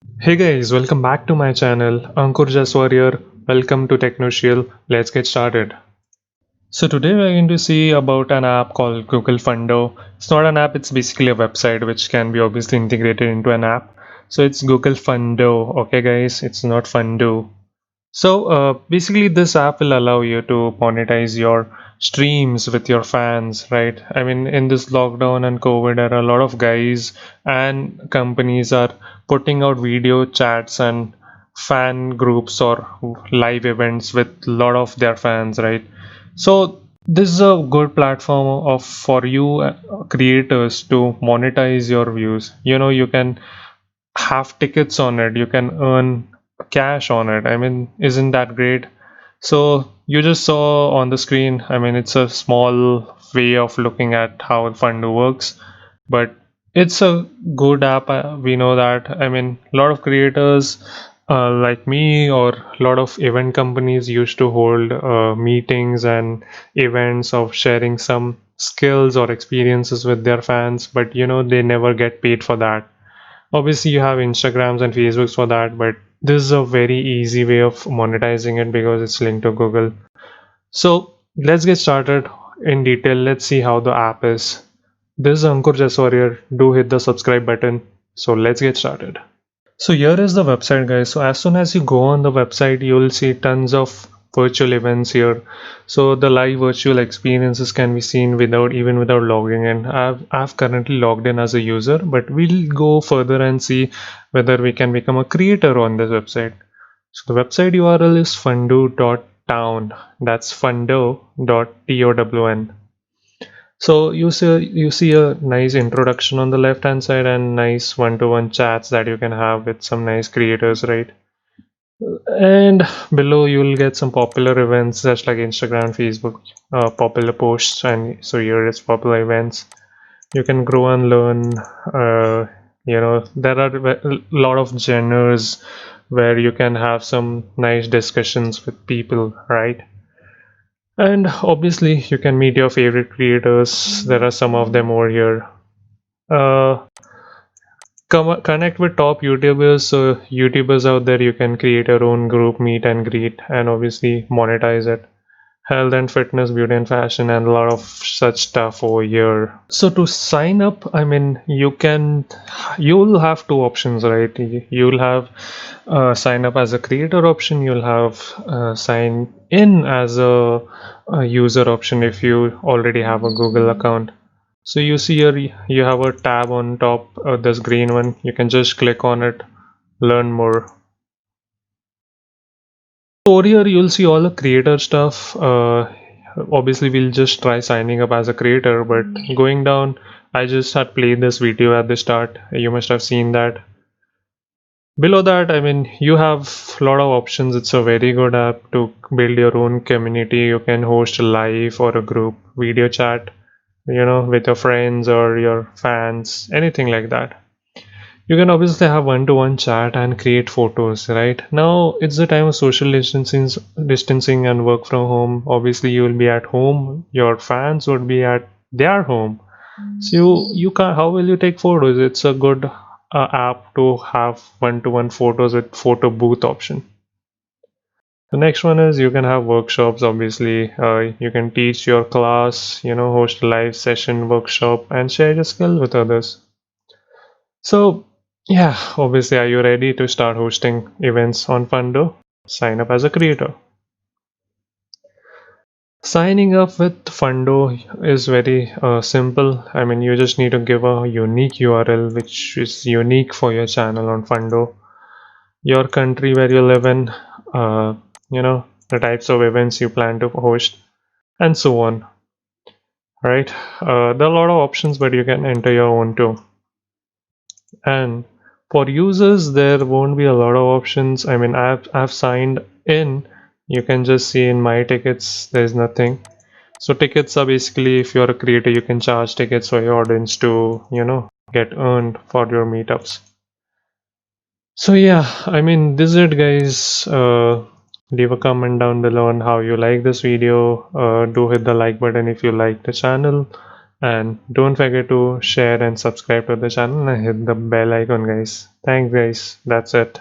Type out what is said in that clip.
Hey guys, welcome back to my channel. Ankur Jaswar here. Welcome to Technoshiel. Let's get started. So today we're going to see about an app called Google Fundo. It's not an app, it's basically a website which can be obviously integrated into an app. So it's Google Fundo. Okay guys, it's not Fundo. So basically this app will allow you to monetize your streams with your fans, right? I mean, in this lockdown and COVID, there are a lot of guys and companies are putting out video chats and fan groups or live events with a lot of their fans, right? So this is a good platform of for you creators to monetize your views. You can have tickets on it, you can earn cash on it. I mean, isn't that great? So you just saw on the screen, I mean, it's a small way of looking at how Fundo works, but it's a good app. We know that. I mean, a lot of creators like me or a lot of event companies used to hold meetings and events of sharing some skills or experiences with their fans, but they never get paid for that. Obviously you have Instagrams and Facebooks for that, but this is a very easy way of monetizing it because it's linked to Google. So let's get started in detail. Let's see how the app is. This is Ankur Jaswar here. Do hit the subscribe button. So let's get started. So here is the website, guys. So as soon as you go on the website, you will see tons of virtual events here. So the live virtual experiences can be seen without logging in. I've currently logged in as a user, but we'll go further and see whether we can become a creator on this website. So the website URL is fundo.town. That's fundo.town. So you see a nice introduction on the left hand side and nice one-to-one chats that you can have with some nice creators, right? And below you'll get some popular events such like Instagram, Facebook, popular posts, and so here is popular events. You can grow and learn. There are a lot of genres where you can have some nice discussions with people, right? And obviously you can meet your favorite creators. There are some of them over here. uh, Connect with top YouTubers. So YouTubers out there, you can create your own group, meet and greet, and obviously monetize it. Health and fitness, beauty and fashion, and a lot of such stuff over here. So to sign up, I mean, you'll have two options, right? You'll have sign up as a creator option. You'll have sign in as a user option if you already have a Google account. So you see here you have a tab on top of this green one. You can just click on it, learn more. Over here you'll see all the creator stuff. Obviously we'll just try signing up as a creator, but going down, I just had played this video at the start. You must have seen that. Below that, I mean, you have a lot of options. It's a very good app to build your own community. You can host a live or a group video chat, with your friends or your fans, anything like that. You can obviously have one-to-one chat and create photos, right? Now it's the time of social distancing and work from home. Obviously, you will be at home. Your fans would be at their home. So you can how will you take photos? It's a good app to have one-to-one photos with photo booth option. The next one is you can have workshops. Obviously, you can teach your class, host a live session workshop and share your skill with others. So, yeah, obviously, are you ready to start hosting events on Fundo? Sign up as a creator. Signing up with Fundo is very simple. I mean, you just need to give a unique URL which is unique for your channel on Fundo, your country where you live in, the types of events you plan to host, and so on. Right? There are a lot of options, but you can enter your own too. And for users, there won't be a lot of options. I mean, I've signed in. You can just see in my tickets, there's nothing. So tickets are basically if you're a creator, you can charge tickets for your audience to, get earned for your meetups. So yeah, I mean, this is it, guys. Leave a comment down below on how you like this video. Do hit the like button if you like the channel. And don't forget to share and subscribe to the channel and hit the bell icon, guys. Thanks, guys. That's it.